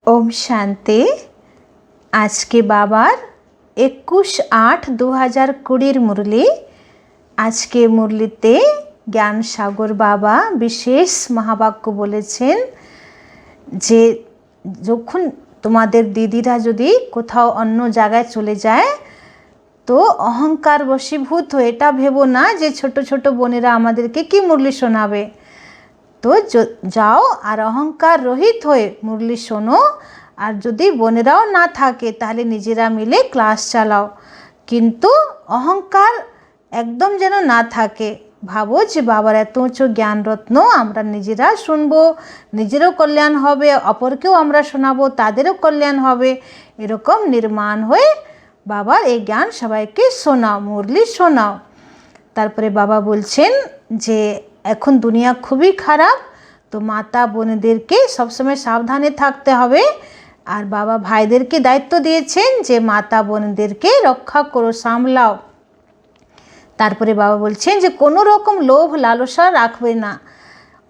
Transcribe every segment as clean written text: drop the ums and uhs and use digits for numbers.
ओम शांति। आज के बाबार 21/8/2020 मुरली। आज के मुरलीते ज्ञान सागर बाबा विशेष महावाक्य বলেছেন যে যখন তোমাদের দিদিরা যদি কোথাও অন্য জায়গায় চলে যায় তো অহংকার বশীভূত হয়ে এটা ভেবো না যে ছোট ছোট বোনেরা আমাদেরকে কি মুরলি শোনাবে। তো যাও আর অহংকার রহিত হয়ে মুরলি শোনো, আর যদি বোনেরাও না থাকে তাহলে নিজেরা মিলে ক্লাস চালাও, কিন্তু অহংকার একদম যেন না থাকে। ভাবো যে বাবার এত উঁচু জ্ঞান রত্ন আমরা নিজেরা শুনবো, নিজেরও কল্যাণ হবে, অপরকেও আমরা শোনাবো, তাদেরও কল্যাণ হবে। এরকম নির্মাণ হয়ে বাবার এই জ্ঞান সবাইকে শোনাও, মুরলি শোনাও। তারপরে বাবা বলছেন যে এখন দুনিয়া খুবই খারাপ, তো মাতা বোনেদেরকে সবসময় সাবধানে থাকতে হবে। আর বাবা ভাইদেরকে দায়িত্ব দিয়েছেন যে মাতা বোনেদেরকে রক্ষা করো, সামলাও। তারপরে বাবা বলছেন যে কোনো রকম লোভ লালসা রাখবে না।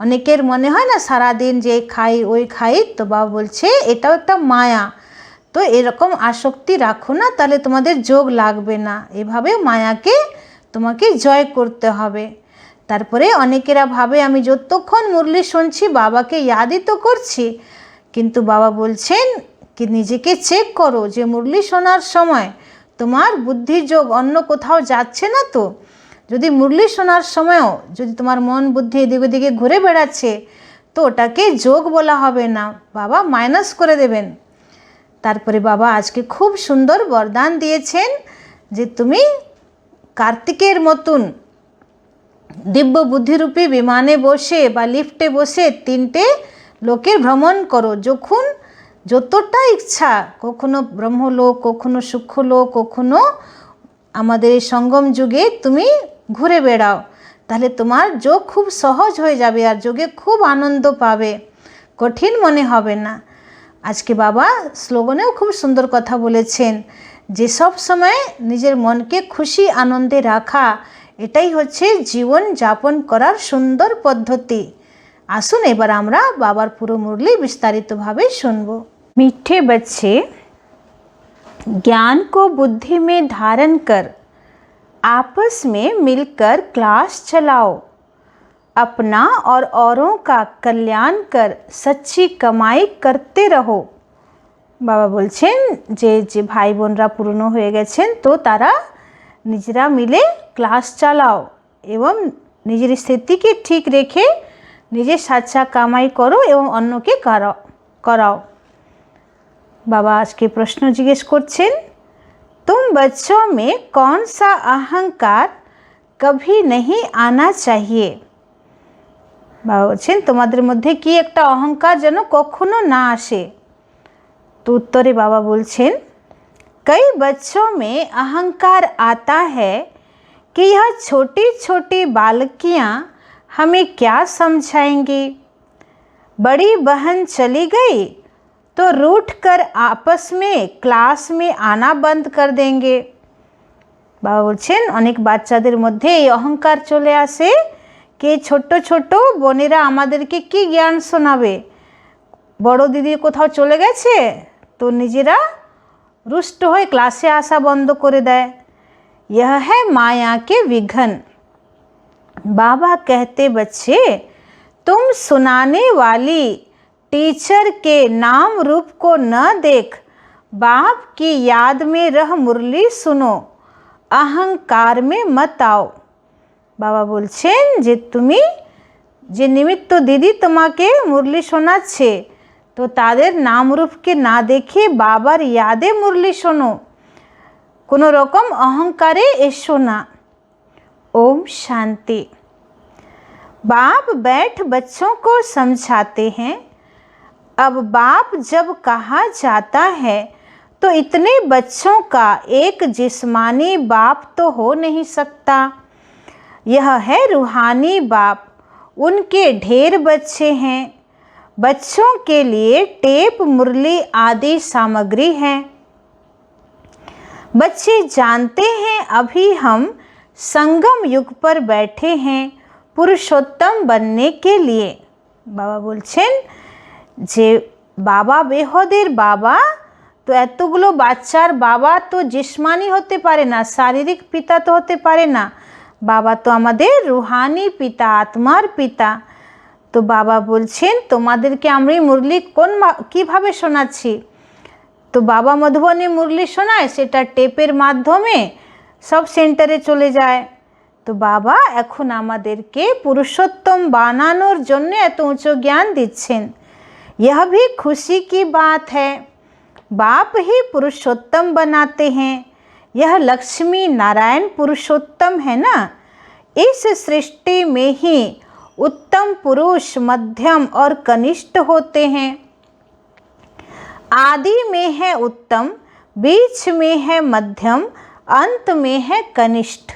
অনেকের মনে হয় না সারাদিন যে খাই ওই খাই, তো বাবা বলছে এটাও একটা মায়া, তো এরকম আসক্তি রাখো না, তাহলে তোমাদের যোগ লাগবে না। এভাবে মায়াকে তোমাকে জয় করতে হবে। তারপরে অনেকেরা ভাবে আমি যতক্ষণ মুরলি শুনছি বাবাকে ইয়াদই তো করছি, কিন্তু বাবা বলছেন কি নিজেকে চেক করো যে মুরলি শোনার সময় তোমার বুদ্ধির যোগ অন্য কোথাও যাচ্ছে না। তো যদি মুরলি শোনার সময়ও যদি তোমার মন বুদ্ধি এদিক ওদিকে ঘুরে বেড়াচ্ছে তো ওটাকে যোগ বলা হবে না, বাবা মাইনাস করে দেবেন। তারপরে বাবা আজকে খুব সুন্দর বরদান দিয়েছেন যে তুমি কার্তিকের মতন দিব্য বুদ্ধিরূপী বিমানে বসে বা লিফটে বসে 3টে লোকের ভ্রমণ করো, যখন যতটা ইচ্ছা, কখনো ব্রহ্মলোক, কখনো সূক্ষ্মলোক, কখনো আমাদের এই সঙ্গম যুগে তুমি ঘুরে বেড়াও, তাহলে তোমার যোগ খুব সহজ হয়ে যাবে আর যোগে খুব আনন্দ পাবে, কঠিন মনে হবে না। আজকে বাবা স্লোগানেও খুব সুন্দর কথা বলেছেন যে সব সময় নিজের মনকে খুশি আনন্দে রাখা, এটাই হচ্ছে জীবন যাপন করার সুন্দর পদ্ধতি। আসুন এবার আমরা বাবার পুরো মুরলি विस्तारितভাবে শুনব। मीठे बच्चे, ज्ञान को बुद्धि में धारण कर आपस में मिलकर क्लास चलाओ, अपना और औरों का कल्याण कर सच्ची कमाई करते रहो। বাবা বলছেন যে যে ভাই বোনরা পুরনো হয়ে গেছেন তো তারা নিজেরা মিলে ক্লাস চালাও এবং নিজের স্থিতিকে ঠিক রেখে নিজের সাচ্চা কামাই করো এবং অন্যকে कराओ। बाबा आज के प्रश्न जिज्ञेस करছেন, तुम बच्चों में कौन सा अहंकार कभी नहीं आना चाहिए। बाबा বলছেন তোমাদের মধ্যে কি একটা অহংকার যেন কখনো না আসে। তো उत्तरे बाबा बोलছেন, कई बच्चों में अहंकार आता है कि यह छोटी छोटी बालकियां हमें क्या समझाएंगी। बड़ी बहन चली गई तो रूठ कर आपस में क्लास में आना बंद कर देंगे। बाबा बोलছেন অনেক বাচ্চাদের মধ্যে এই অহংকার চলে আসে कि ছোট ছোট বোনেরা আমাদেরকে কি জ্ঞান শোনাবে, বড় দিদি কোথাও চলে গেছে তো নিজেরা रुष्ट हो क्लासे आसा बंद कर दे। यह है माया के विघन। बाबा कहते बच्चे तुम सुनाने वाली टीचर के नाम रूप को न देख, बाप की याद में रह मुरली सुनो, अहंकार में मत आओ। बाबा बोलছেন যে তুমি যে নিমিত্ত দিদি তোমাকে মুরলি শোনাচ্ছে তো তাদের নাম রূপকে না দেখে বাবার ইয়াদে মুরলি শোনো, কোনো রকম অহংকারে এসো না। ओम शांति। बाप बैठ बच्चों को समझाते हैं। अब बाप जब कहा जाता है तो इतने बच्चों का एक जिस्मानी बाप तो हो नहीं सकता। यह है रूहानी बाप, उनके ढेर बच्चे हैं। बच्चों के लिए टेप मुरली आदि सामग्री है। बच्चे जानते हैं अभी हम संगम युग पर बैठे हैं पुरुषोत्तम बनने के लिए। बाबा बोलছেন যে বাবা বেহদের বাবা, তো এতগুলো বাচ্চার বাবা তো জিসমানি হতে পারে না, শারীরিক পিতা তো হতে পারে না, বাবা তো আমাদের রুহানি পিতা, আত্মার পিতা। তো বাবা বলছেন তোমাদেরকে আমি মুরলি কিভাবে শোনাচ্ছি। তো বাবা মধুবনে মুরলি শোনায়, সেটা টেপের মাধ্যমে সব সেন্টারে চলে যায়। তো বাবা এখন আমাদেরকে পুরুষোত্তম বানানোর জন্য এত উঁচু জ্ঞান দিচ্ছেন। यह भी खुशी की बात है, बाप ही पुरुषोत्तम बनाते हैं। यह लक्ष्मी नारायण पुरुषोत्तम है ना। इस सृष्टि में ही उत्तम पुरुष मध्यम और कनिष्ठ होते हैं। आदि में है उत्तम, बीच में है मध्यम, अंत में है कनिष्ठ।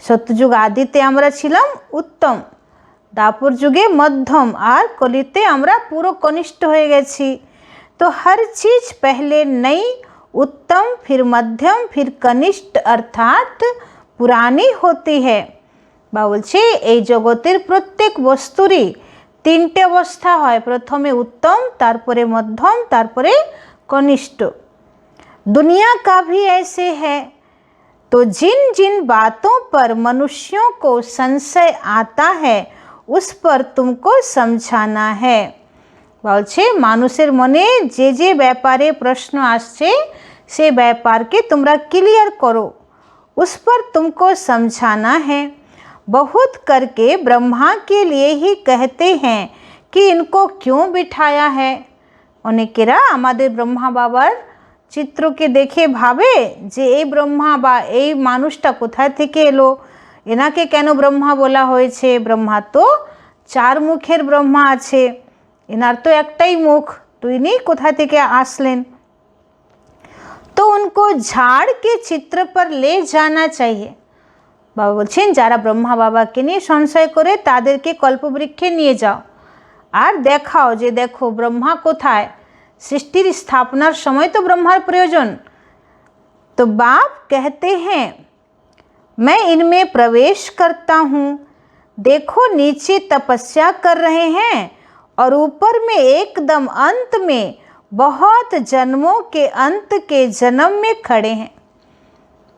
सत्ययुग आदिते आमरा छिलाम उत्तम, दापुर जुगे मध्यम और कलिते आमरा पुरो कनिष्ठ हो गेছি। तो हर चीज़ पहले नई, उत्तम, फिर मध्यम, फिर कनिष्ठ अर्थात पुरानी होती है। বা বলছে এই জগতের প্রত্যেক বস্তুরই তিনটে অবস্থা হয়, প্রথমে উত্তম, তারপরে মধ্যম, তারপরে कनिष्ठ। दुनिया का भी ऐसे है। तो जिन जिन बातों पर मनुष्यों को संशय आता है उस पर तुमको समझाना है। বলছে মানুষের মনে যে যে ব্যাপারে প্রশ্ন আসছে সে ব্যাপারকে তোমরা ক্লিয়ার করো, उस पर तुमको समझाना है। बहुत करके ब्रह्मा के लिए ही कहते हैं कि इनको क्यों बिठाया है। অনেকেরা আমাদের ব্রহ্মা বাবার চিত্রকে দেখে ভাবে যে এই ব্রহ্মা বা এই মানুষটা কোথায় থেকে এলো, এনাকে কেন ব্রহ্মা বলা হয়েছে। ব্রহ্মা তো চার মুখের ব্রহ্মা আছে, এনার তো একটাই মুখ, তো ইনি কোথা থেকে আসলেন। तो उनको झाड़ के चित्र पर ले जाना चाहिए। বাবা বলছেন যারা ব্রহ্মা বাবাকে নিয়ে সংশয় করে তাদেরকে কল্পবৃক্ষে নিয়ে যাও আর দেখাও যে দেখো ব্রহ্মা কোথায়, সৃষ্টির স্থাপনার সময় তো ব্রহ্মার প্রয়োজন। तो बाप कहते हैं मैं इनमें प्रवेश करता हूँ, देखो नीचे तपस्या कर रहे हैं और ऊपर में एकदम अंत में बहुत जन्मों के अंत के जन्म में खड़े हैं।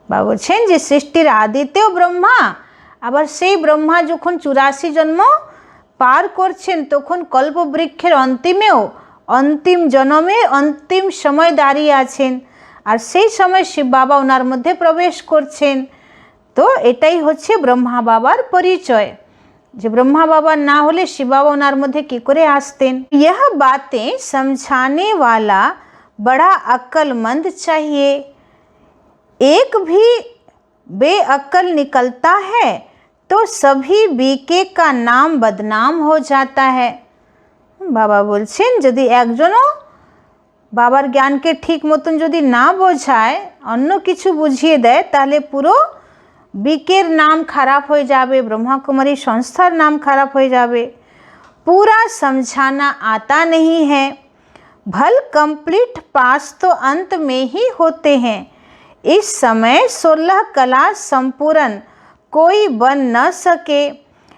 বাবা বলছেন যে সৃষ্টির আদিতেও ব্রহ্মা, আবার সেই ব্রহ্মা যখন 84 জন্ম পার করছেন তখন কল্পবৃক্ষের অন্তিমেও অন্তিম জন্মে অন্তিম সময় দাঁড়িয়ে আছেন, আর সেই সময় শিব বাবা ওনার মধ্যে প্রবেশ করছেন। তো এটাই হচ্ছে ব্রহ্মা বাবার পরিচয়, যে ব্রহ্মা বাবা না হলে শিব বাবা ওনার মধ্যে কি করে আসতেন। यह बातें समझाने वाला बड़ा अक्लमंद चाहिए। एक भी बेअक्ल निकलता है तो सभी बीके का नाम बदनाम हो जाता है। বাবা বলছেন যদি একজনও বাবার জ্ঞানকে ঠিক মতন যদি না বোঝায়, অন্য কিছু বুঝিয়ে দেয়, তাহলে পুরো বিকের নাম খারাপ হয়ে যাবে, ব্রহ্মাকুমারী সংস্থার নাম খারাপ হয়ে যাবে। पूरा समझाना आता नहीं है। भल कंप्लीट पास तो अंत में ही होते हैं। इस समय 16 कला संपूर्ण कोई बन न सके,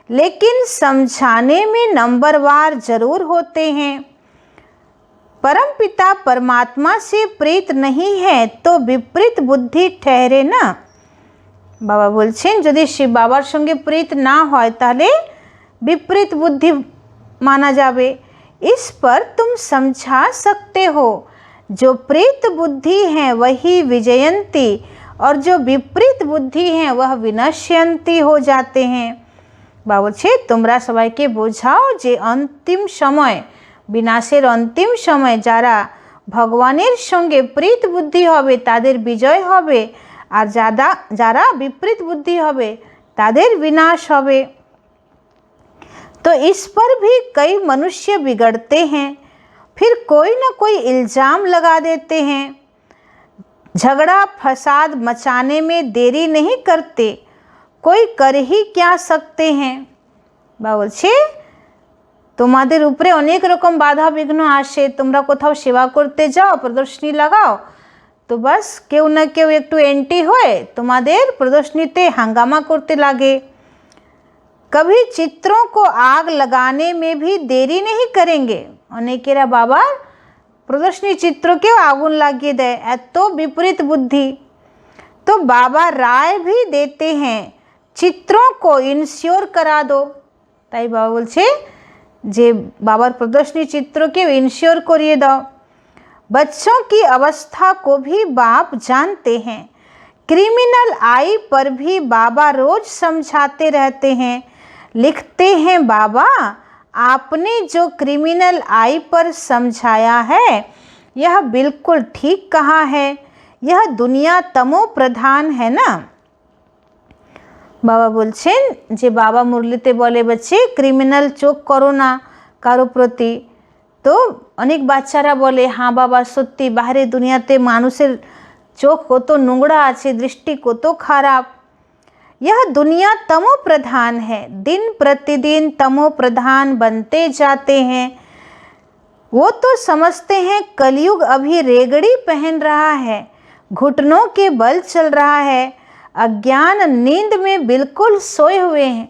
लेकिन समझाने में नंबरवार जरूर होते हैं। परमपिता परमात्मा से प्रीत नहीं है तो विपरीत बुद्धि ठहरे ना। बाबा बोलছেন যদি শিব বাবার সঙ্গে প্রীত না হয় তাহলে विपरीत बुद्धि माना जावे। इस पर तुम समझा सकते हो। जो प्रीत बुद्धि हैं वही विजयंती और जो विपरीत बुद्धि हैं वह विनश्यंती हो जाते हैं। बाबूजी তোমরা সবাইকে বোঝাও যে অন্তিম সময়, বিনাশের অন্তিম সময় যারা ভগবানের সঙ্গে প্রীত বুদ্ধি হবে তাদের বিজয় হবে, আর যারা বিপরীত বুদ্ধি হবে তাদের বিনাশ হবে। तो इस पर भी कई मनुष्य बिगड़ते हैं, फिर कोई न कोई इल्ज़ाम लगा देते हैं। झगड़ा फसाद मचाने में देरी नहीं करते, कोई कर ही क्या सकते हैं। বলছে তোমাদের উপরে অনেক রকম বাধা বিঘ্ন আসে, তোমরা কোথাও সেবা করতে যাও, প্রদর্শনী লাগাও, তো বাস কেউ না কেউ একটু এন্টি হয়ে তোমাদের প্রদর্শনীতে হাঙ্গামা করতে লাগে। कभी चित्रों को आग लगाने में भी देरी नहीं करेंगे। अनेकेरा बाबार प्रदर्शनी चित्र के आगुन लागिए दे, एतो विपरीत बुद्धि। तो बाबा राय भी देते हैं, चित्रों को इंश्योर करा दो। ताई बाबा बोलछे जे बाबार प्रदर्शनी चित्र के इंश्योर करिए दाओ। बच्चों की अवस्था को भी बाप जानते हैं। क्रिमिनल आई पर भी बाबा रोज समझाते रहते हैं। लिखते हैं बाबा, आपने जो क्रिमिनल आई पर समझाया है यह बिल्कुल ठीक कहा है। यह दुनिया तमो प्रधान है ना। बाबा बोलছেন যে बाबा मुरलीते बोले बच्चे क्रिमिनल चोख करो ना कारो प्रति। तो अनेक बाच्चारा बोले हाँ बाबा सत्यि बाहरे दुनियाते मानुषेर चोख कत নোংরা আছে, दृष्टि कत खराब। यह दुनिया तमो प्रधान है, दिन प्रतिदिन तमो प्रधान बनते जाते हैं। वो तो समझते हैं कलयुग अभी रेगड़ी पहन रहा है, घुटनों के बल चल रहा है, अज्ञान नींद में बिल्कुल सोए हुए हैं।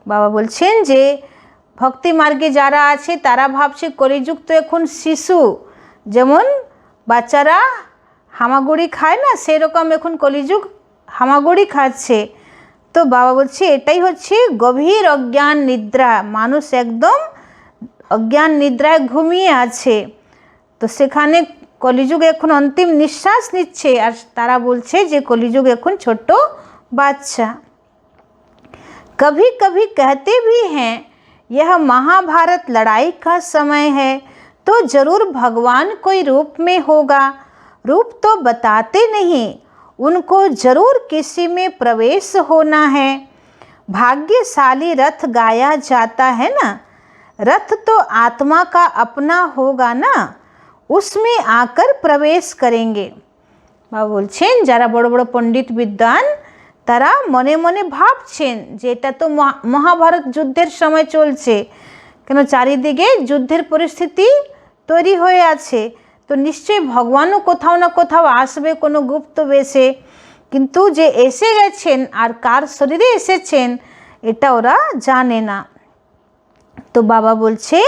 बाबा बोलছেন যে भक्ति मार्गे যারা আছে তারা ভাবছে কলিযুগ তো এখন শিশু, যেমন বাচ্চারা হামাগুড়ি খায় না সেরকম এখন কলিযুগ হামাগুড়ি খাচ্ছে। তো বাবা বলছে এটাই হচ্ছে গভীর অজ্ঞান নিদ্রা, মানুষ একদম অজ্ঞান নিদ্রায় ঘুমিয়ে আছে। তো সেখানে কলিযুগ এখন अंतिम निश्वास নিচ্ছে আর তারা বলছে যে কলিযুগ এখন ছোট বাচ্চা। कभी कभी कहते भी हैं यह महाभारत लड़ाई का समय है, तो जरूर भगवान कोई रूप में होगा। रूप तो बताते नहीं, उनको जरूर किसी में प्रवेश होना है। भाग्यशाली रथ गाया जाता है ना, रथ तो आत्मा का अपना होगा ना, उसमें आकर प्रवेश करेंगे। बाबा बोलছেন যারা বড় বড় পণ্ডিত বিদ্বান তারা মনে মনে ভাবছেন যে এটা তো মহাভারত যুদ্ধের সময় চলছে, কেন চারিদিকে যুদ্ধের পরিস্থিতি তৈরি হয়ে আছে, তো নিশ্চয়ই ভগবানও কোথাও না কোথাও আসবে কোনো গুপ্ত বেশে। কিন্তু যে এসে গেছেন আর কার শরীরে এসেছেন এটা ওরা জানে না। তো বাবা বলছে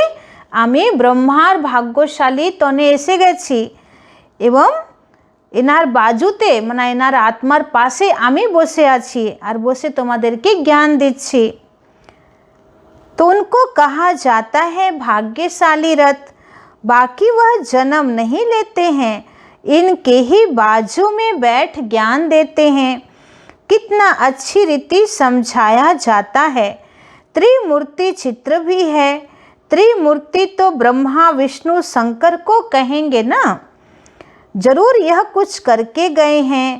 আমি ব্রহ্মার ভাগ্যশালী তনে এসে গেছি এবং এনার বাজুতে মানে এনার আত্মার পাশে আমি বসে আছি আর বসে তোমাদেরকে জ্ঞান দিচ্ছি। तो उनको कहा जाता है भाग्यशाली रथ, बाकी वह जन्म नहीं लेते हैं, इनके ही बाजू में बैठ ज्ञान देते हैं। कितना अच्छी रीति समझाया जाता है। त्रिमूर्ति चित्र भी है। त्रिमूर्ति तो ब्रह्मा विष्णु शंकर को कहेंगे ना, जरूर यह कुछ करके गए हैं।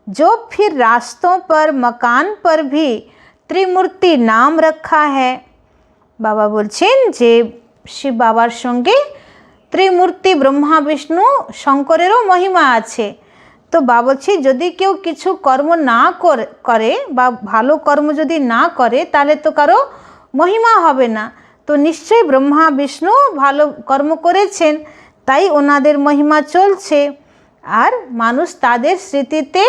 जो फिर रास्तों पर मकान पर भी त्रिमूर्ति नाम रखा है। बाबा बोलছেন যে শিব বাবার সঙ্গে ত্রিমূর্তি ব্রহ্মা বিষ্ণু শঙ্করেরও মহিমা আছে। তো বাবা বলছে যদি কেউ কিছু কর্ম না করে বা ভালো কর্ম যদি না করে তাহলে তো কারো মহিমা হবে না। তো নিশ্চয়ই ব্রহ্মা বিষ্ণু ভালো কর্ম করেছেন, তাই ওনাদের মহিমা চলছে আর মানুষ তাদের স্মৃতিতে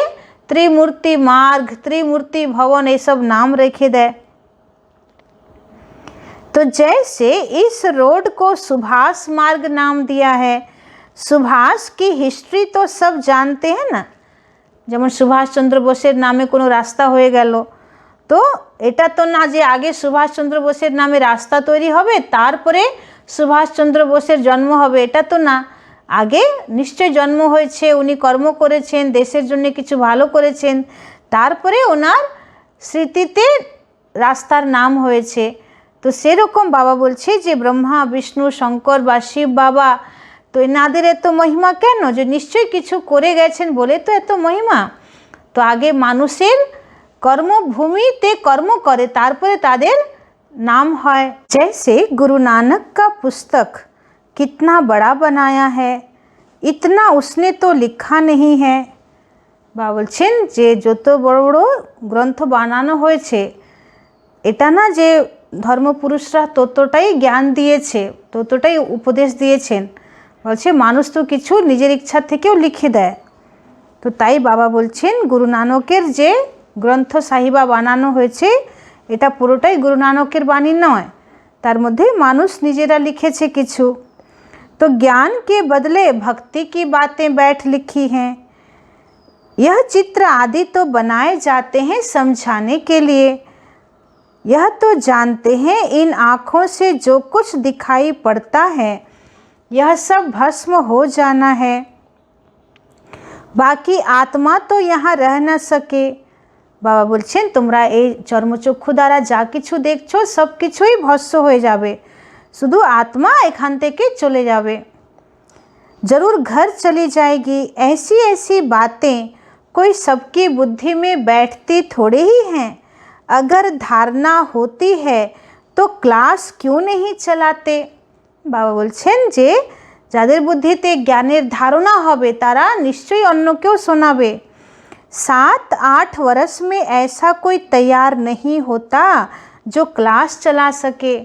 त्रिमूर्ति मार्ग त्रिमूर्ति भवन ये सब नाम रखे दे। तो जैसे इस रोड को सुभाष मार्ग नाम दिया है, सुभाष की हिस्ट्री तो सब जानते हैं ना, যেমন सुभाष चंद्र बोसेर नामे कोनो रास्ता हो गेलो तो এটা তো না যে আগে सुभाष चंद्र बोसेर नामे रास्ता तैरी होबे तारपरे सुभाष चंद्र बोसेर जन्म होबे, এটা তো না। आगे निश्चय जन्म হয়েছে, উনি কর্ম করেছেন, দেশের জন্য কিছু ভালো করেছেন, তারপরে ওনার স্মৃতিতে রাস্তার নাম হয়েছে। তো সেরকম বাবা বলছে যে ব্রহ্মা বিষ্ণু শঙ্কর বা শিব বাবা তো এনাদের এত মহিমা কেন, যে নিশ্চয়ই কিছু করে গেছেন বলে তো এত মহিমা। তো আগে মানুষের কর্মভূমিতে কর্ম করে তারপরে তাদের नाम है। जैसे गुरु नानक का पुस्तक कितना बड़ा बनाया है, इतना उसने तो लिखा नहीं है। बाबा बोलছেন যে যত বড় বড় গ্রন্থ বানানো হয়েছে এটা না যে ধর্মপুরুষরা ততটাই জ্ঞান দিয়েছে, ততটাই উপদেশ দিয়েছেন, বলছে মানুষ তো কিছু নিজের ইচ্ছা থেকেও লিখে দেয়। তো তাই বাবা বলছেন গুরু নানকের যে গ্রন্থ সাহিবা বানানো হয়েছে এটা পুরোটাই গুরু নানকের বাণী নয়, তার মধ্যে মানুষ নিজেরা লিখেছে কিছু। तो ज्ञान के बदले भक्ति की बातें बैठ लिखी हैं। यह चित्र आदि तो बनाए जाते हैं समझाने के लिए। यह तो जानते हैं इन आँखों से जो कुछ दिखाई पड़ता है यह सब भस्म हो जाना है, बाकी आत्मा तो यहाँ रह न सके। बाबा बोलছেন তোমরা এই চর্মচক্ষু দ্বারা যা কিছু দেখছো সব কিছুই ভস্ম হয়ে যাবে, শুধু आत्मा এখান থেকে চলে যাবে। जरूर घर चली जाएगी। ऐसी ऐसी बातें कोई सबकी बुद्धि में बैठती थोड़े ही हैं। अगर धारणा होती है तो क्लास क्यों नहीं चलाते। बाबा बोलছেন যে যাদের বুদ্ধিতে জ্ঞানের ধারণা হবে তারা নিশ্চয়ই অন্যকেও শোনাবে। 7-8 वर्ष में ऐसा कोई तैयार नहीं होता जो क्लास चला सके।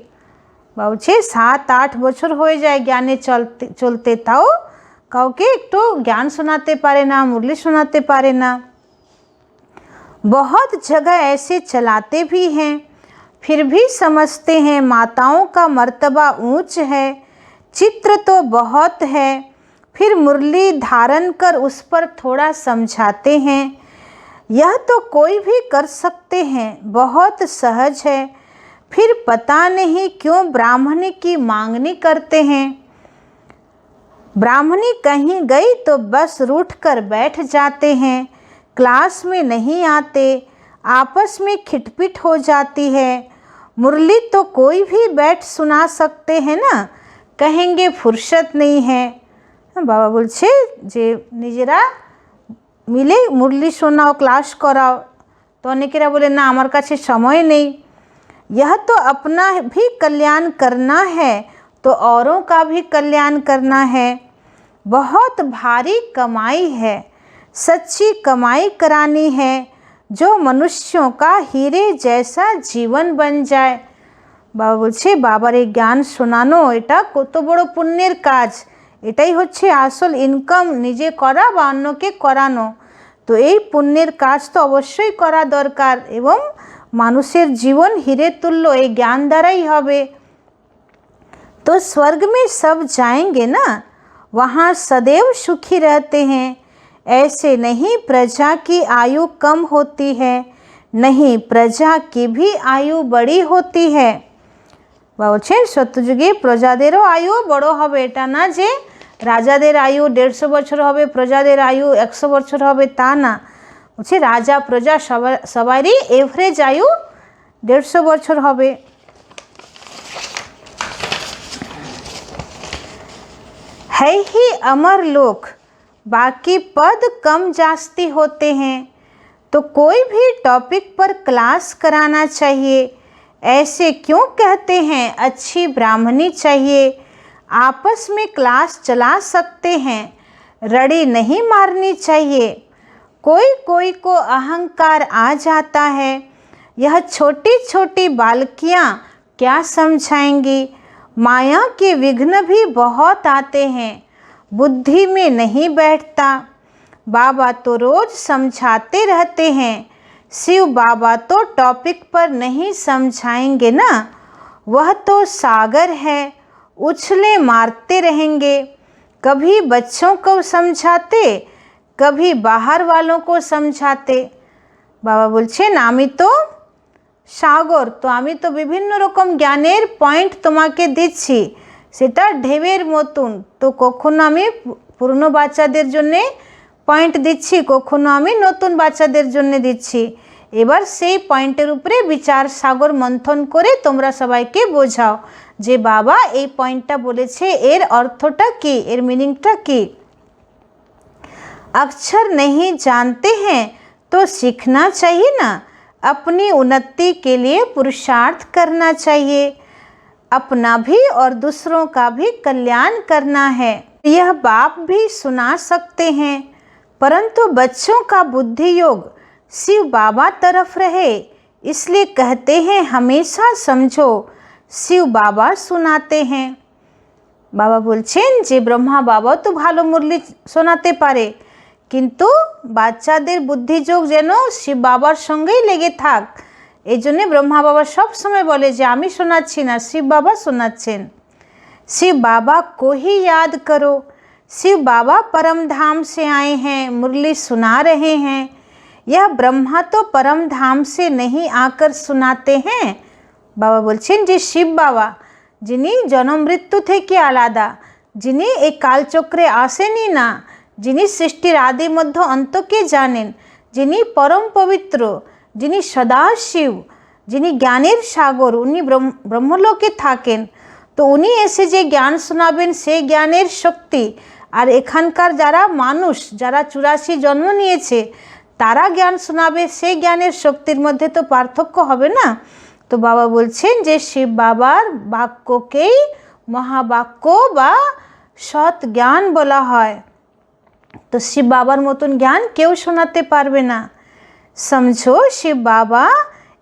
बाबा বলছে 7-8 বছর হয়ে যায় জ্ঞানে চলতে চলতে, তাও কাউকে একটু জ্ঞান শোনাতে পারে না, মুরলি শোনাতে পারে না। बहुत जगह ऐसे चलाते भी हैं, फिर भी समझते हैं माताओं का मर्तबा ऊंच है, चित्र तो बहुत है, फिर मुरली धारण कर उस पर थोड़ा समझाते हैं। यह तो कोई भी कर सकते हैं, बहुत सहज है, फिर पता नहीं क्यों ब्राह्मणी की मांगनी करते हैं। ब्राह्मणी कहीं गई तो बस रूठ कर बैठ जाते हैं, क्लास में नहीं आते, आपस में खिटपिट हो जाती है। मुरली तो कोई भी बैठ सुना सकते हैं ना, कहेंगे फुर्सत नहीं है। बाबा बोलছে যে নিজেরা মিলে মুরলি শোনাও, ক্লাস कराओ, तो অনেকেরা বলে না আমার কাছে সময় নেই। यह तो अपना भी कल्याण करना है तो औरों का भी कल्याण करना है। बहुत भारी कमाई है, सच्ची कमाई करानी है, जो मनुष्यों का हीरे जैसा जीवन बन जाए। बाबा बोलছে বাবার এই জ্ঞান শোনানো এটা কত বড় পুণ্যের কাজ, এটাই হচ্ছে আসল ইনকাম, নিজে করা বা অন্যকে করানো। তো এই পুণ্যের কাজ তো অবশ্যই করা দরকার এবং মানুষের জীবন হিরে তুল্য এই জ্ঞান দ্বারাই হবে। तो स्वर्ग में सब जाएंगे ना, वहाँ सदैव सुखी रहते हैं। ऐसे नहीं प्रजा की आयु कम होती है, नहीं प्रजा की भी आयु बड़ी होती है। বলছেন সত্যযুগে প্রজাদেরও আয়ু বড় হবে, এটা না যে রাজাদের আয়ু 150 বছর হবে, প্রজাদের আয়ু 100 বছর হবে, তা না। বলছে রাজা প্রজা সবারই এভারেজ আয়ু 150 বছর হবে। है ही अमर लोक, बाकी पद कम जास्ती होते हैं। तो कोई भी टॉपिक पर क्लास कराना चाहिए। ऐसे क्यों कहते हैं अच्छी ब्राह्मणी चाहिए, आपस में क्लास चला सकते हैं, रड़ी नहीं मारनी चाहिए। कोई कोई को अहंकार आ जाता है, यह छोटी छोटी बालकियाँ क्या समझाएंगी। माया के विघ्न भी बहुत आते हैं, बुद्धि में नहीं बैठता। बाबा तो रोज समझाते रहते हैं, शिव बाबा तो टॉपिक पर नहीं समझाएंगे ना, वह तो सागर है, उछले मारते रहेंगे। कभी बच्चों को समझाते, कभी बाहर वालों को समझाते। बाबा बोलছেন আমি তো সাগর, তো আমি তো বিভিন্ন রকম জ্ঞানের পয়েন্ট তোমাকে দিচ্ছি, সেটা ঢেউয়ের মতন। তো কখনো আমি পুরনো বাচ্চাদের জন্যে পয়েন্ট দিচ্ছি, কখনো আমি নতুন বাচ্চাদের জন্য দিচ্ছি। এবার সেই পয়েন্টের উপরে বিচার সাগর মন্থন করে তোমরা সবাইকে বোঝাও যে বাবা এই পয়েন্টটা বলেছে, এর অর্থটা কি, এর মিনিংটা কি। अक्षर नहीं जानते हैं तो सीखना चाहिए ना, अपनी उन्नति के लिए पुरुषार्थ करना चाहिए, अपना भी और दूसरों का भी कल्याण करना है। यह बाप भी सुना सकते हैं, परंतु बच्चों का बुद्धि योग शिव बाबा तरफ रहे, इसलिए कहते हैं हमेशा समझो शिव बाबा सुनाते हैं। बाबा बोलছেন যে ब्रह्मा बाबा तो भालो मुरली শোনাতে পারে, কিন্তু বাচ্চাদের বুদ্ধিযোগ যেন শিব বাবার সঙ্গেই লেগে থাক। এই জন্যে ব্রহ্মা বাবা সব সময় বলে যে আমি শোনাচ্ছি না, শিব বাবা শোনাচ্ছেন। शिव बाबा को ही याद करो। शिव बाबा परम धाम से आए हैं, मुरली सुना रहे हैं। यह ब्रह्मा तो परम धाम से नहीं आकर सुनाते हैं। বাবা বলছেন যে শিব বাবা যিনি জন্ম মৃত্যু থেকে আলাদা, যিনি এই কালচক্রে আসেনি না, যিনি সৃষ্টির আদি মধ্য অন্তকে জানেন, যিনি পরম পবিত্র, যিনি সদাশিব, যিনি জ্ঞানের সাগর, উনি ব্রহ্মলোকে থাকেন। তো উনি এসে যে জ্ঞান শোনাবেন সেই জ্ঞানের শক্তি আর এখানকার যারা মানুষ যারা 84 জন্ম নিয়েছে তারা জ্ঞান শোনাবে সেই জ্ঞানের শক্তির মধ্যে তো পার্থক্য হবে না। তো বাবা বলছেন যে শিব বাবার বাক্যকেই মহাবাক্য বা সৎ জ্ঞান বলা হয়। তো শিব বাবার মতন জ্ঞান কেউ শোনাতে পারবে না। समझो शिव बाबा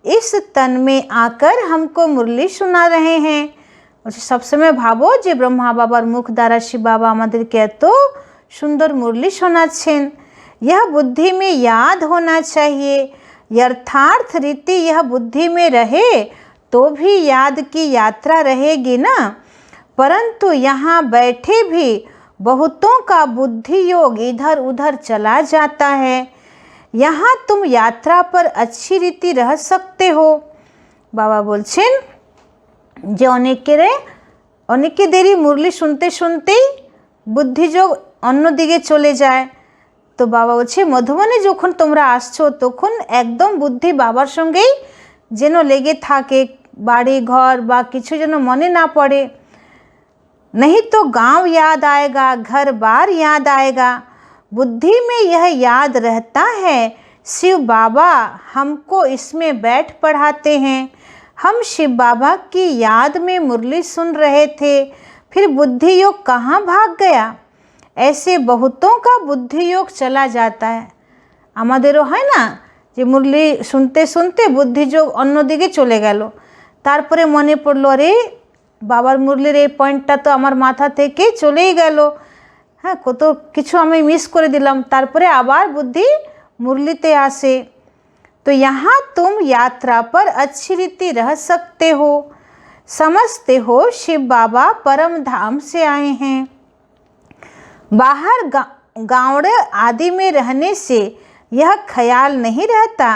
इस तन में आकर हमको मुरली सुना रहे हैं। सब समय ভাবো যে ব্রহ্মা বাবার মুখ দ্বারা শিব বাবা আমাদেরকে এত সুন্দর মুরলি শোনাচ্ছেন। यह बुद्धि में याद होना चाहिए। यथार्थ रीति यह बुद्धि में रहे तो भी याद की यात्रा रहेगी ना। परंतु यहाँ बैठे भी बहुतों का बुद्धि योग इधर उधर चला जाता है। यहाँ तुम यात्रा पर अच्छी रीति रह सकते हो। बाबा बोलছেন যে অনেকে দেরি মুরলি শুনতে শুনতেই বুদ্ধিযোগ অন্যদিকে চলে যায়। তো বাবা বলছে মধুবনে যখন তোমরা আসছো তখন একদম বুদ্ধি বাবার সঙ্গেই যেন লেগে থাকে, বাড়ি ঘর বা কিছু যেন মনে না পড়ে। नहीं तो गांव याद आएगा, घर बार याद आएगा। बुद्धि में यह याद रहता है शिव बाबा हमको इसमें बैठ पढ़ाते हैं। हम शिव बाबा की याद में मुरली सुन रहे थे, फिर बुद्धि योग कहाँ भाग गया। ऐसे बहुतों का बुद्धि योग चला जाता है। আমাদেরও হয় না যে মুরলি শুনতে শুনতে বুদ্ধিযোগ অন্যদিকে চলে গেল, তারপরে মনে পড়লো আরে বাবার মুরলির এই পয়েন্টটা তো আমার মাথা থেকে চলেই গেল, হ্যাঁ কত কিছু আমি মিস করে দিলাম, তারপরে আবার বুদ্ধি মুরলিতে আসে। तो यहाँ तुम यात्रा पर अच्छी रीति रह सकते हो। समझते हो शिव बाबा परम धाम से आए हैं। बाहर गाँव आदि में रहने से यह ख्याल नहीं रहता।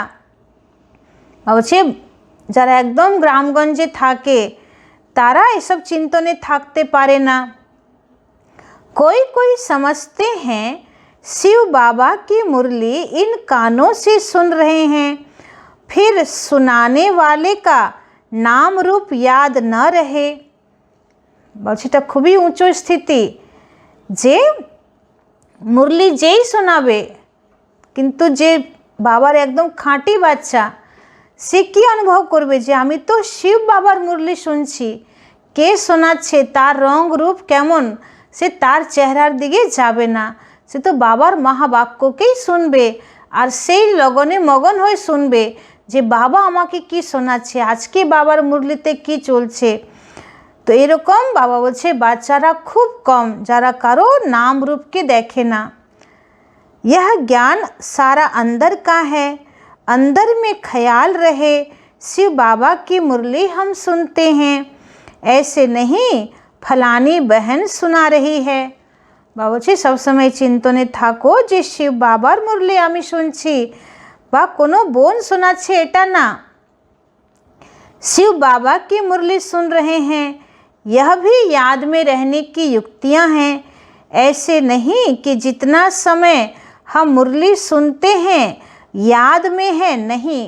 বলছে যারা একদম গ্রামগঞ্জে থাকে তারা এসব চিন্তনে থাকতে পারে না। कोई कोई समझते हैं शिव बाबा की मुरली इन कानों से सुन रहे हैं, फिर सुनाने वाले का नाम रूप याद न रहे। বলছে এটা খুবই উঁচু স্থিতি যে মুরলি যেই শোনাবে কিন্তু যে বাবার একদম খাঁটি বাচ্চা সে কি অনুভব করবে যে আমি তো শিব বাবার মুরলি শুনছি, কে শোনাচ্ছে তার রং রূপ কেমন সে তার চেহারার দিকে যাবে না, সে তো বাবার মহাবাক্যকেই শুনবে আর সেই লগনে মগন হয়ে শুনবে যে বাবা আমাকে কি শোনাচ্ছে, আজকে বাবার মুরলিতে কি চলছে। তো এরকম বাবা বলছে বাচ্চারা খুব কম যারা কারো নাম রূপকে দেখে না। यह ज्ञान सारा अंदर का है, अंदर में ख्याल रहे शिव बाबा की मुरली हम सुनते हैं, ऐसे नहीं फलानी बहन सुना रही है। বাবা বলছে সবসময় চিন্তনে থাকো যে শিব বাবার মুরলি আমি শুনছি বা কোনো বোন শোনাচ্ছে এটা না। शिव बाबा की मुरली सुन रहे हैं, यह भी याद में रहने की युक्तियां हैं। ऐसे नहीं कि जितना समय हम मुरली सुनते हैं याद में है, नहीं।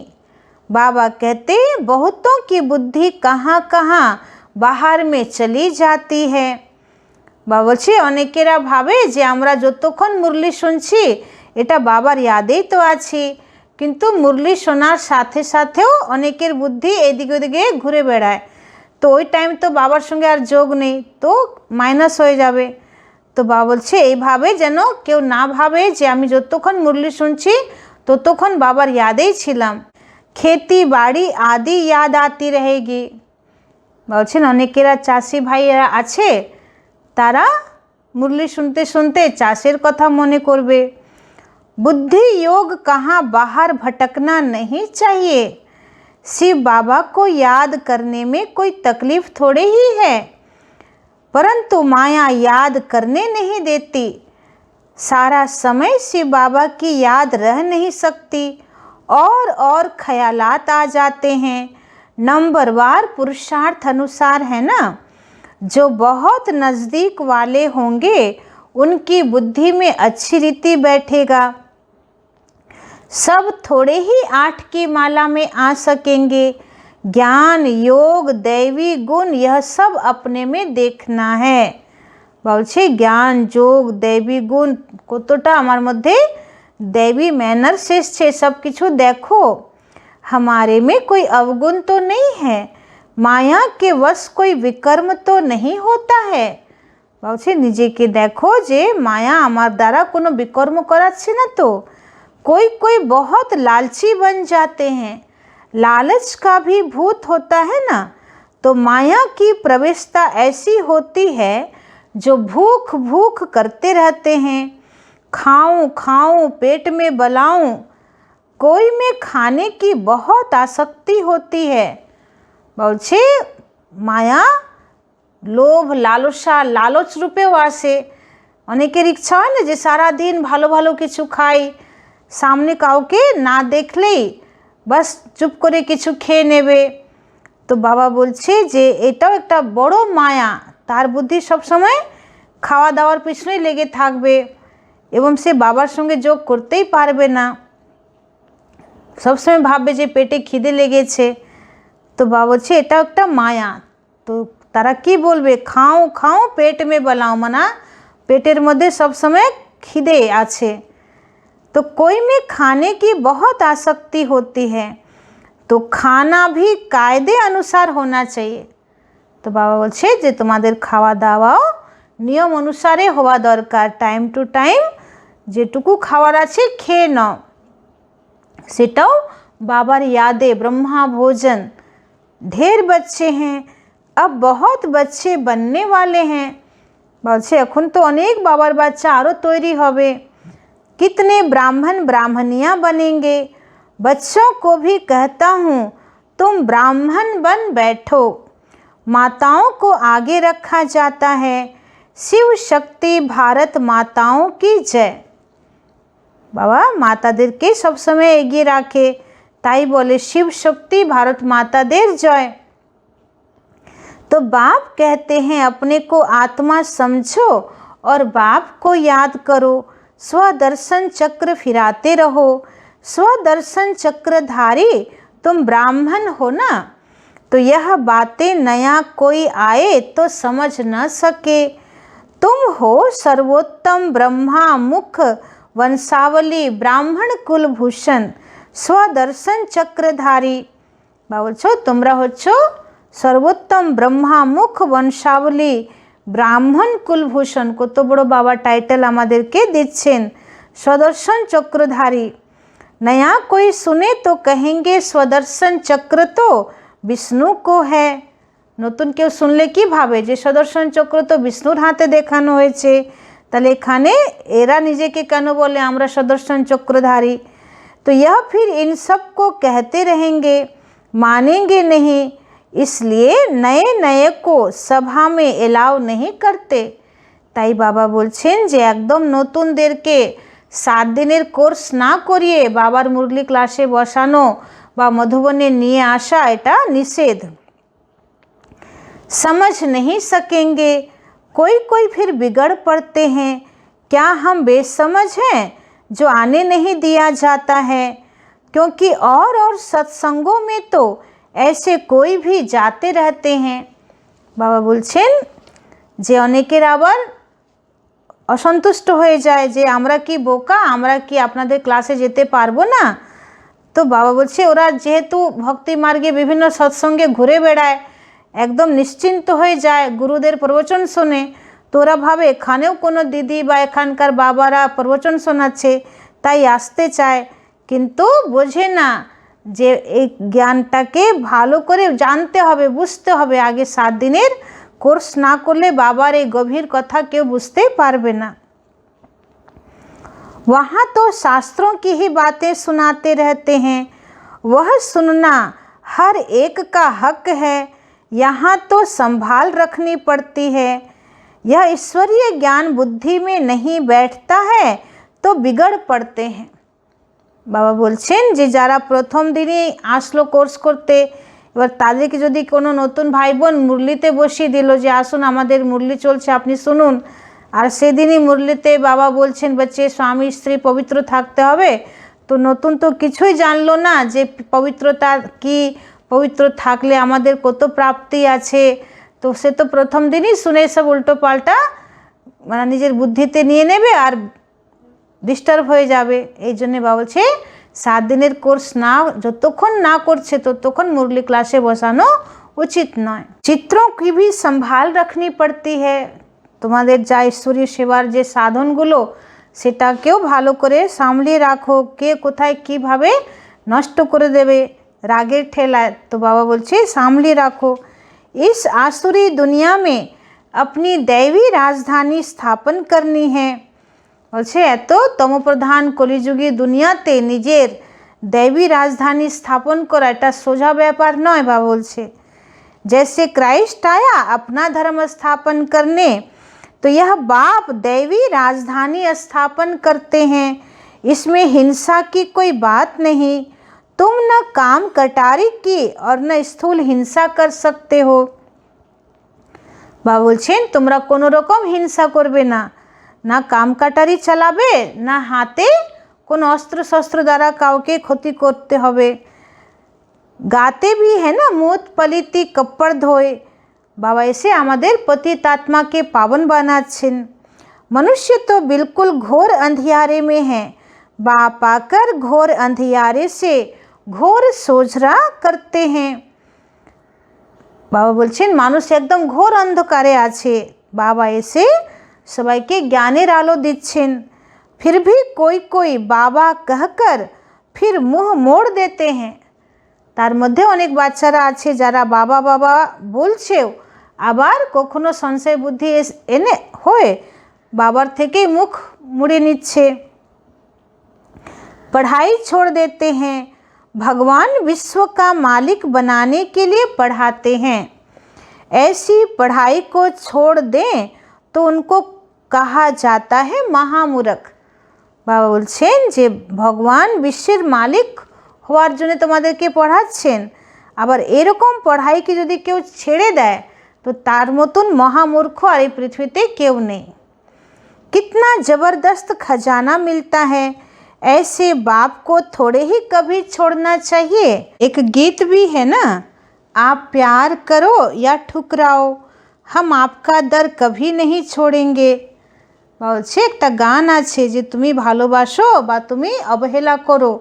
बाबा कहते बहुतों की बुद्धि कहाँ कहाँ बाहर में चली जाती है। বাবা বলছে অনেকেরা ভাবে যে আমরা যতক্ষণ মুরলি শুনছি এটা বাবার ইয়াদেই তো আছি, কিন্তু মুরলি শোনার সাথে সাথেও অনেকের বুদ্ধি এদিকে ওদিকে ঘুরে বেড়ায়। তো ওই টাইম তো বাবার সঙ্গে আর যোগ নেই, তো মাইনাস হয়ে যাবে। তো বাবা বলছে এইভাবে যেন কেউ না ভাবে যে আমি যতক্ষণ মুরলি শুনছি ততক্ষণ বাবার ইয়াদেই ছিলাম। खेती बाड़ी आदि याद आती रहेगी। বলছেন অনেকেরা চাষি ভাইয়েরা আছে তারা মুরলি শুনতে শুনতে চাষের কথা মনে করবে। बुद्धि योग कहाँ बाहर भटकना नहीं चाहिए। शिव बाबा को याद करने में कोई तकलीफ थोड़े ही है, परंतु माया याद करने नहीं देती। सारा समय शिव बाबा की याद रह नहीं सकती और ख्यालात आ जाते हैं। नंबरवार पुरुषार्थ अनुसार है ना। जो बहुत नज़दीक वाले होंगे उनकी बुद्धि में अच्छी रीति बैठेगा। सब थोड़े ही 8 की माला में आ सकेंगे। ज्ञान, योग, दैवी गुण यह सब अपने में देखना है। বলছে জ্ঞান, যোগ, दैवी गुण কতটা আমার মধ্যে दैवी मैनर्स এসছে, सब কিছু देखो। हमारे में कोई अवगुण तो नहीं है। माया के वश कोई विकर्म तो नहीं होता है। বলছে নিজেকে দেখো যে মায়া আমার দ্বারা কোনো বিকর্ম করাচ্ছে না তো। कोई बहुत लालची बन जाते हैं। लालच का भी भूत होता है ना। तो माया की प्रवेशता ऐसी होती है जो भूख भूख करते रहते हैं। खाऊं खाऊं पेट में बलाऊं। कोई में खाने की बहुत आसक्ति होती है। বলছে মায়া লোভ লালসা লালচ রূপেও আসে। অনেকের ইচ্ছা হয় না যে সারা দিন ভালো ভালো কিছু খাই, সামনে কাউকে না দেখলেই বাস চুপ করে কিছু খেয়ে নেবে। তো বাবা বলছে যে এটাও একটা বড় মায়া। তার বুদ্ধি সবসময় খাওয়া দাওয়ার পিছনেই লেগে থাকবে এবং সে বাবার সঙ্গে যোগ করতেই পারবে না। সবসময় ভাববে যে পেটে খিদে লেগেছে। তো বাবা বলছে এটাও একটা মায়া। তো তারা কি বলবে, খাও খাও পেট में बलाओ, মানা পেটের মধ্যে সবসময় খিদে আছে। तो कोई में खाने की बहुत आसक्ति होती है। तो खाना भी कायदे अनुसार होना चाहिए। तो बाबा বলছে যে তোমাদের খাওয়া দাওয়াও নিয়ম অনুসারে হওয়া দরকার। টাইম টু টাইম যেটুকু খাওয়ার আছে খেয়ে নাও। সেটাও बाबार यादे ब्रह्मा भोजन। ढेर बच्चे हैं, अब बहुत बच्चे बनने वाले हैं। বলছে এখন তো অনেক বাবার বাচ্চা আরও তৈরি হবে। कितने ब्राह्मण ब्राह्मणियाँ बनेंगे। बच्चों को भी कहता हूँ तुम ब्राह्मण बन बैठो। माताओं को आगे रखा जाता है। शिव शक्ति भारत माताओं की जय। बाबा मातादेरके सब समय एगिए राखे, ताई बोले शिव शक्ति भारत मातादेर जय। तो बाप कहते हैं अपने को आत्मा समझो और बाप को याद करो। स्वदर्शन चक्र फिराते रहो। स्वदर्शन चक्रधारी तुम ब्राह्मण हो ना। तो यह बातें नया कोई आए तो समझ न सके। तुम हो सर्वोत्तम ब्रह्मा मुख वंशावली ब्राह्मण कुलभूषण स्वदर्शन चक्रधारी। বলছো তোমরা হচ্ছ সর্বোত্তম ব্রহ্মা মুখ বংশাবলী ব্রাহ্মণ কুলভূষণ। কত বড় বাবা টাইটেল আমাদেরকে দিচ্ছেন, स्वदर्शन चक्रधारी। नया कोई सुने तो कहेंगे स्वदर्शन चक्र तो विष्णु को है। নতুন কেউ শুনলে কি ভাবে যে সুদর্শন চক্র তো বিষ্ণুর হাতে দেখানো হয়েছে, তাহলে এখানে এরা নিজেকে কেন বলে আমরা সুদর্শন চক্রধারী। तो यह फिर इन सब को कहते रहेंगे, मानेंगे नहीं, इसलिए नए नए को सभा में एलाउ नहीं करते। তাই বাবা বলছেন যে একদম নতুনদেরকে 7 দিনের কোর্স না করিয়ে বাবার মুরলি ক্লাসে বসানো বা মধুবনে নিয়ে আসা এটা নিষেধ। समझ नहीं सकेंगे। कोई फिर बिगड़ पड़ते हैं। क्या हम बेसमझ हैं जो आने नहीं दिया जाता है? क्योंकि और सत्संगों में तो ऐसे कोई भी जाते रहते हैं। बाबा बोलছেন যে অনেকের আবার অসন্তুষ্ট হয়ে যায় যে আমরা কি বোকা, আমরা কি আপনাদের ক্লাসে যেতে পারবো না। তো বাবা বলছে ওরা যেহেতু ভক্তি মার্গে বিভিন্ন সৎসঙ্গে ঘুরে বেড়ায়, একদম নিশ্চিন্ত হয়ে যায় গুরুদের প্রবচন শুনে, তো ওরা ভাবে এখানেও কোনো দিদি বা এখানকার বাবারা প্রবচন শোনাচ্ছে তাই আসতে চায়, কিন্তু বোঝে না যে এই জ্ঞানটাকে ভালো করে জানতে হবে, বুঝতে হবে। আগে 7 দিনের কোর্স না করলে বাবার এই গভীর কথা কেউ বুঝতেই পারবে না। वहाँ तो शास्त्रों की ही बातें सुनाते रहते हैं, वह सुनना हर एक का हक है। यहाँ तो संभाल रखनी पड़ती है। यह ईश्वरीय ज्ञान बुद्धि में नहीं बैठता है तो बिगड़ पड़ते हैं। বাবা বলছেন যে যারা প্রথম দিনই আসলো কোর্স করতে, এবার তাদেরকে যদি কোনো নতুন ভাই বোন মুরলিতে বসিয়ে দিল যে আসুন আমাদের মুরলি চলছে আপনি শুনুন, আর সেদিনই মুরলিতে বাবা বলছেন বাচ্চে স্বামী স্ত্রী পবিত্র থাকতে হবে, তো নতুন তো কিছুই জানলো না যে পবিত্রতা কি, পবিত্র থাকলে আমাদের কত প্রাপ্তি আছে, তো সে তো প্রথম দিনই শুনে সব উল্টো পাল্টা মানে নিজের বুদ্ধিতে নিয়ে নেবে আর ডিস্টার্ব হয়ে যাবে। এই জন্যে বাবা বলছে 7 দিনের কোর্স না যতক্ষণ না করছে ততক্ষণ মুরলি ক্লাসে বসানো উচিত নয়। চিত্रों की भी संभाल रखनी पड़ती है। তোমাদের যা ঈশ্বরীয় সেবার যে সাধনগুলো সেটাকেও ভালো করে সামলিয়ে রাখো, কে কোথায় কিভাবে নষ্ট করে দেবে রাগের ঠেলায়, তো বাবা বলছে সামলিয়ে রাখো। इस आसुरी दुनिया में अपनी दैवी राजधानी स्थापन करनी है। বলছে এত তমপ্রধান কলিযুগী দুনিয়াতে নিজের दैवी राजधानी स्थापन করা এটা সোজা ব্যাপার নয়। বাবা বলছে जैसे क्राइस्ट आया अपना धर्म स्थापन करने, तो यह बाप दैवी राजधानी स्थापन करते हैं। इसमें हिंसा की कोई बात नहीं। तुम न काम कटारी की और न स्थूल हिंसा कर सकते हो। বাবা বলছেন তোমরা কোনো রকম হিংসা করবে না, না কাম কাটারি চালাবে, না হাতে কোনো অস্ত্র শস্ত্র দ্বারা কাউকে ক্ষতি করতে হবে। গাতে भी है ना मूत पलिति कप्पड़ धोए। बाबा ऐसे আমাদের पतित आत्मा के पावन बनाচ্ছেন। मनुष्य तो बिल्कुल घोर अंधियारे में है, बाप आकर घोर अंधियारे से घोर सोझरा करते हैं। বাবা বলছেন মানুষ একদম ঘোর অন্ধকারে আছে, বাবা এসে সবাইকে জ্ঞানের আলো দিচ্ছেন। फिर भी कोई कोई बाबा कहकर फिर मुंह मोड़ देते हैं। তার মধ্যে অনেক বাচ্চারা আছে যারা বাবা বাবা বলছেও আবার কখনো সংশয় বুদ্ধি এনে হয়ে বাবার থেকেই মুখ মুড়ে নিচ্ছে। पढ़ाई छोड़ देते हैं। भगवान विश्व का मालिक बनाने के लिए पढ़ाते हैं। ऐसी पढ़ाई को छोड़ दें तो उनको कहा जाता है महामूर्ख। বাবা বলছেন যে ভগবান বিশ্বের মালিক হওয়ার জন্য তোমাদেরকে পড়াচ্ছেন, আবার এরকম পড়াইকে যদি কেউ ছেড়ে দেয় তো তার মতন মহামূর্খ আর এই পৃথিবীতে কেউ নেই। कितना ज़बरदस्त खजाना मिलता है, ऐसे बाप को थोड़े ही कभी छोड़ना चाहिए। एक गीत भी है ना, आप प्यार करो या ठुकराओ, हम आपका दर कभी नहीं छोड़ेंगे। বলছে একটা গান আছে যে তুমি ভালোবাসো বা তুমি অবহেলা করো,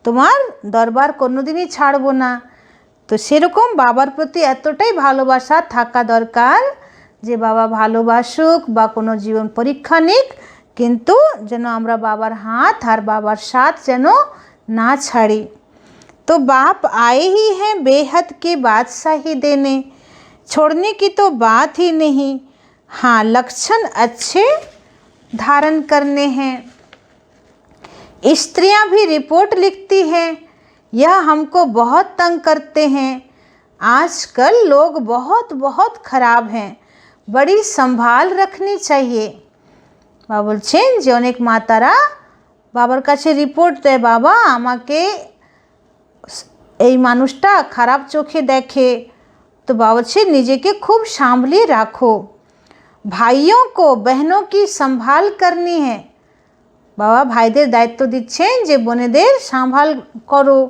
তোমার দরবার কোনোদিনই ছাড়বো না। তো সেরকম বাবার প্রতি এতটাই ভালোবাসা থাকা দরকার যে বাবা ভালোবাসুক বা কোনো জীবন পরীক্ষা নিক, কিন্তু যেন আমরা বাবার হাত আর বাবার সাথ যেন না ছাড়ি। तो बाप आए ही हैं बेहद के बादशाही देने, छोड़ने की तो बात ही नहीं। हाँ, लक्षण अच्छे धारण करने हैं। स्त्रियां भी रिपोर्ट लिखती हैं, यह हमको बहुत तंग करते हैं। आजकल लोग बहुत बहुत खराब हैं, बड़ी संभाल रखनी चाहिए। বাবা বলছেন যে অনেক মাতারা বাবার কাছে রিপোর্ট দেয়, বাবা আমাকে এই মানুষটা খারাপ চোখে দেখে। তো বাবা বলছে নিজেকে খুব সামলিয়ে রাখো। ভাইयों को बहनों की संभाल करनी है। বাবা ভাইদের দায়িত্ব দিচ্ছেন যে বোনেদের संभाल करो।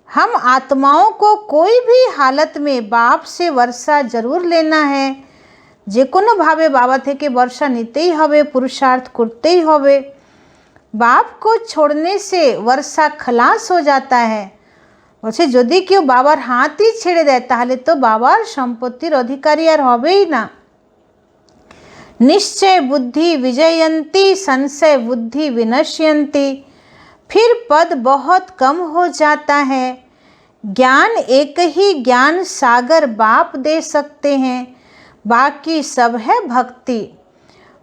हम आत्माओं को कोई भी हालत में बाप से वर्षा जरूर लेना है। যে কোনোভাবে বাবা থেকে বর্ষা নিতেই হবে, পুরুষার্থ করতেই হবে। बाप को छोड़ने से वर्षा खलास हो जाता है। বলছে যদি কেউ বাবার হাতই ছেড়ে দেয় তাহলে তো বাবার সম্পত্তির অধিকারী আর হবেই না। निश्चय बुद्धि विजयंती, संशय बुद्धि विनश्यंती। फिर पद बहुत कम हो जाता है। ज्ञान एक ही ज्ञान सागर बाप दे सकते हैं, बाकी सब है भक्ति।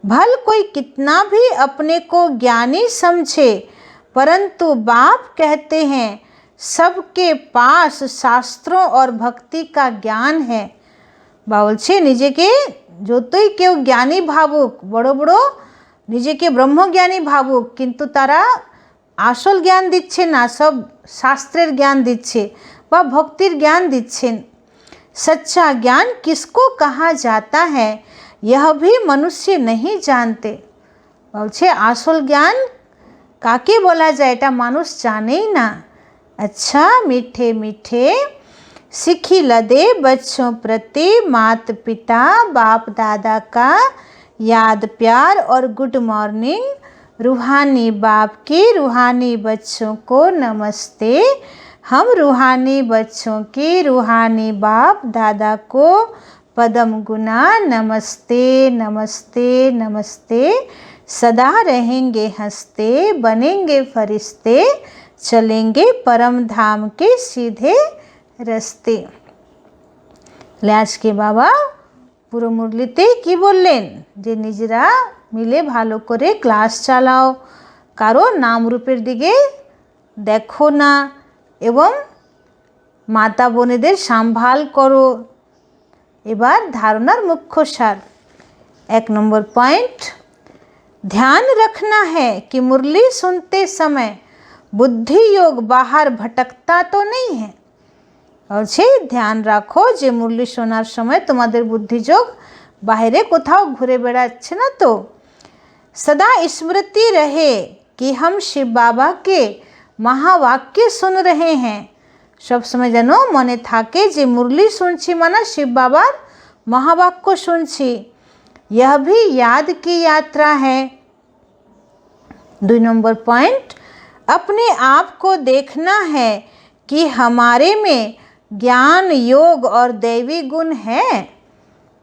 भल कोई कितना भी अपने को ज्ञानी समझे, परंतु बाप कहते हैं सबके पास शास्त्रों और भक्ति का ज्ञान है। বা বলছে নিজেকে যতই কেউ জ্ঞানী ভাবুক, বড় বড় নিজেকে ব্রহ্মজ্ঞানী ভাবুক, কিন্তু তারা আসল জ্ঞান দিচ্ছে না, সব শাস্ত্রের জ্ঞান দিচ্ছে বা ভক্তির জ্ঞান দিচ্ছেন। सच्चा ज्ञान किसको कहा जाता है यह भी मनुष्य नहीं जानते। বলছে আসল জ্ঞান কাকে বলা যায় এটা মানুষ জানেই না। अच्छा मीठे मीठे सिखी लदे बच्चों प्रति माता पिता बाप दादा का याद प्यार और गुड मॉर्निंग। रूहानी बाप की रूहानी बच्चों को नमस्ते। हम रूहानी बच्चों की रूहानी बाप दादा को पदम गुना नमस्ते नमस्ते नमस्ते। सदा रहेंगे हंसते बनेंगे फरिश्ते चलेंगे परम धाम के सीधे रास्ते। আজকে বাবা পুরো মুরলিতে কি বললেন যে নিজেরা মিলে ভালো করে ক্লাস চালাও, কারো নাম রূপের দিকে দেখো না এবং মাতা বোনেদের সম্ভাল করো। এবার ধারণার মুখ্য সার। 1 নম্বর পয়েंट, ध्यान रखना है कि मुरली सुनते समय बुद्धि योग बाहर भटकता तो नहीं है। বলছে ধ্যান রাখো যে মুরলি শোনার সময় তোমাদের বুদ্ধিযোগ বাইরে কোথাও ঘুরে বেড়াচ্ছে না তো। सदा स्मृति रहे कि हम शिव बाबा के महावाक्य सुन रहे हैं। सब समय যেন মনে থাকে যে মুরলি শুনছি মানে শিব বাবার মহাবাক্য শুনছি। यह भी याद की यात्रा है। 2 नंबर पॉइंट, अपने आप को देखना है कि हमारे में ज्ञान योग और दैवी गुण है।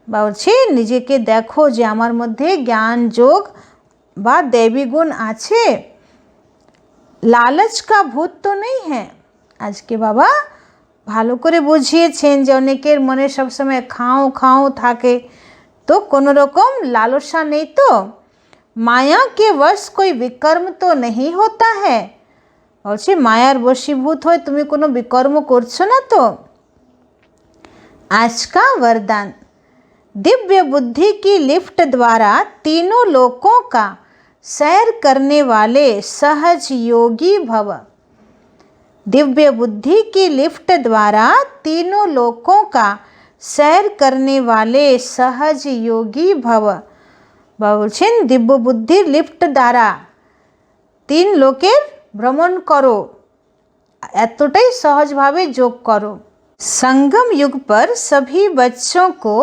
বলছে নিজেকে দেখো যে আমার মধ্যে জ্ঞান যোগ বা दैवी गुण আছে। লালচ का भूत तो नहीं है। আজকে বাবা ভালো করে বুঝিয়েছেন যে অনেকের মনে সবসময় খাও খাও থাকে, তো কোনো রকম লালসা নেই তো। माया के वश कोई विकर्म तो नहीं होता है। বলছে মায়ার বশীভূত হয়ে তুমি কোনো বিকর্ম করছো না তো। आज का वरदान, दिव्य बुद्धि की लिफ्ट द्वारा तीनों लोकों का सैर करने वाले सहज योगी भव। दिव्य बुद्धि की लिफ्ट द्वारा तीनों लोकों का सैर करने वाले सहज योगी भव। বলছেন দিব্য বুদ্ধির লিফট দ্বারা 3 লোকের ভ্রমণ করো, এতটাই সহজভাবে যোগ করো। संगम युग पर सभी बच्चों को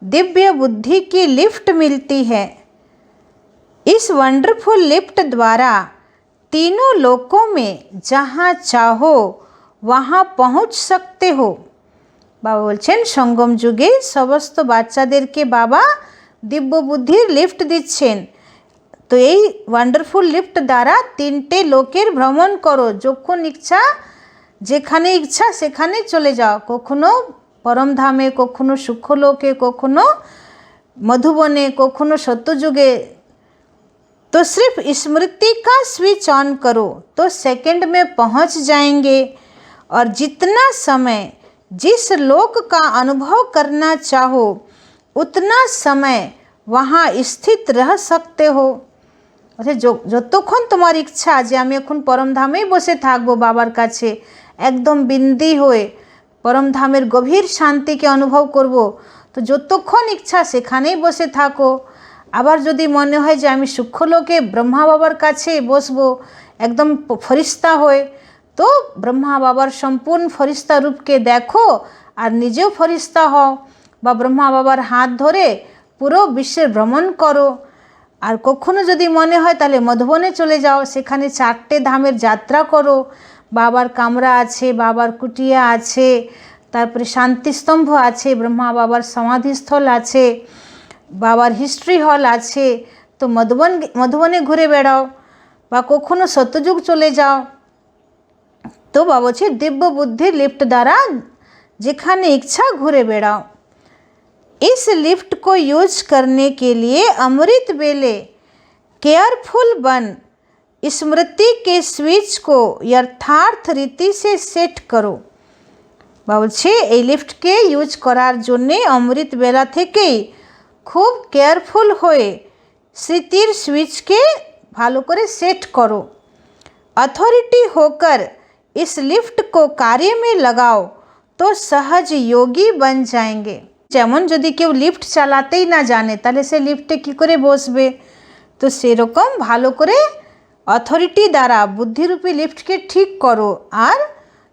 दिव्य बुद्धि की लिफ्ट मिलती है। इस वंडरफुल लिफ्ट द्वारा तीनों लोकों में जहाँ चाहो वहाँ पहुँच सकते हो। बाबा বলছেন সঙ্গম যুগে সমস্ত বাচ্চাদেরকে বাবা দিব্য বুদ্ধির লিফট দিচ্ছেন। তো এই ওয়ান্ডারফুল লিফট দ্বারা 3টে লোকের ভ্রমণ করো, যখন ইচ্ছা যেখানে ইচ্ছা সেখানে চলে যাও, কখনো পরমধামে, কখনো সুখলোকে, কখনো মধুবনে, কখনো সত্যযুগে। तो सिर्फ स्मृति का स्विच ऑन करो तो सेकंड में पहुंच जाएंगे और जितना समय जिस लोक का अनुभव करना चाहो उतना समय वहाँ स्थित रह सकते हो। যতক্ষণ তোমার ইচ্ছা যে আমি এখন পরমধামেই বসে থাকবো বাবার কাছে একদম বিন্দি হয়ে পরমধামের গভীর শান্তিকে অনুভব করব, তো যতক্ষণ ইচ্ছা সেখানেই বসে থাকো। আবার যদি মনে হয় যে আমি সূক্ষ্মলোকে ব্রহ্মা বাবার কাছে বসবো একদম ফরিস্তা হয়ে, তো ব্রহ্মা বাবার সম্পূর্ণ ফরিস্তা রূপকে দেখো আর নিজেও ফরিস্তা হও, বা ব্রহ্মা বাবার হাত ধরে পুরো বিশ্বের ভ্রমণ করো। আর কখনো যদি মনে হয় তাহলে মধুবনে চলে যাও, সেখানে 4টে ধামের যাত্রা করো। বাবার কামরা আছে, বাবার কুটিয়া আছে, তারপরে শান্তিস্তম্ভ আছে, ব্রহ্মা বাবার সমাধিস্থল আছে, বাবার হিস্ট্রি হল আছে। তো মধুবনে ঘুরে বেড়াও বা কখনো সত্যযুগ চলে যাও। তো বাবা বলছে দিব্য বুদ্ধির লিফট দ্বারা যেখানে ইচ্ছা ঘুরে বেড়াও। इस लिफ्ट को यूज करने के लिए अमृत बेले केयरफुल बन स्मृति के स्विच को यथार्थ रीति से सेट करो। বলছে এই লিফটকে ইউজ করার জন্যে অমৃত বেলা থেকেই খুব কেয়ারফুল হয়ে স্মৃতির সুইচকে ভালো করে সেট करो। अथॉरिटी होकर इस लिफ्ट को कार्य में लगाओ तो सहज योगी बन जाएंगे। যেমন যদি কেউ লিফট চালাতেই না জানে তাহলে সে লিফটে কী করে বসবে? তো সেরকম ভালো করে অথরিটি দ্বারা বুদ্ধিরূপী লিফটকে ঠিক করো আর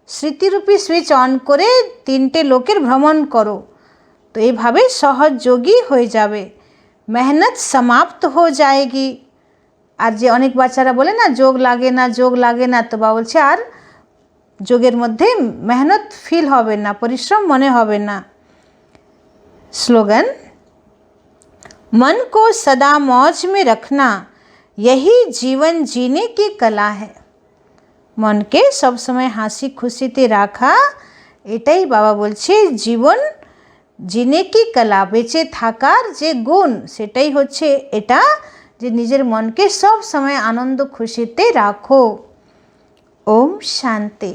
স্মৃতিরূপী সুইচ অন করে 3টে লোকের ভ্রমণ করো। তো এইভাবে সহজ যোগী হয়ে যাবে, মেহনত সমাপ্ত हो जाएगी। আর যে অনেক বাচ্চারা বলে না যোগ লাগে না, যোগ লাগে না, তো বাবা বলছে আর যোগের মধ্যে মেহনত ফিল হবে না, পরিশ্রম মনে হবে না। स्लोगन, मन को सदा मौज में रखना यही जीवन जीने की कला है। मन के सब समय হাসি খুশিতে রাখা এটাই বাবা বলছে জীবন জিনে কি কলা, বেঁচে থাকার যে গুণ সেটাই হচ্ছে এটা যে নিজের মনকে সব সময় আনন্দ খুশিতে রাখো। ওম শান্তি।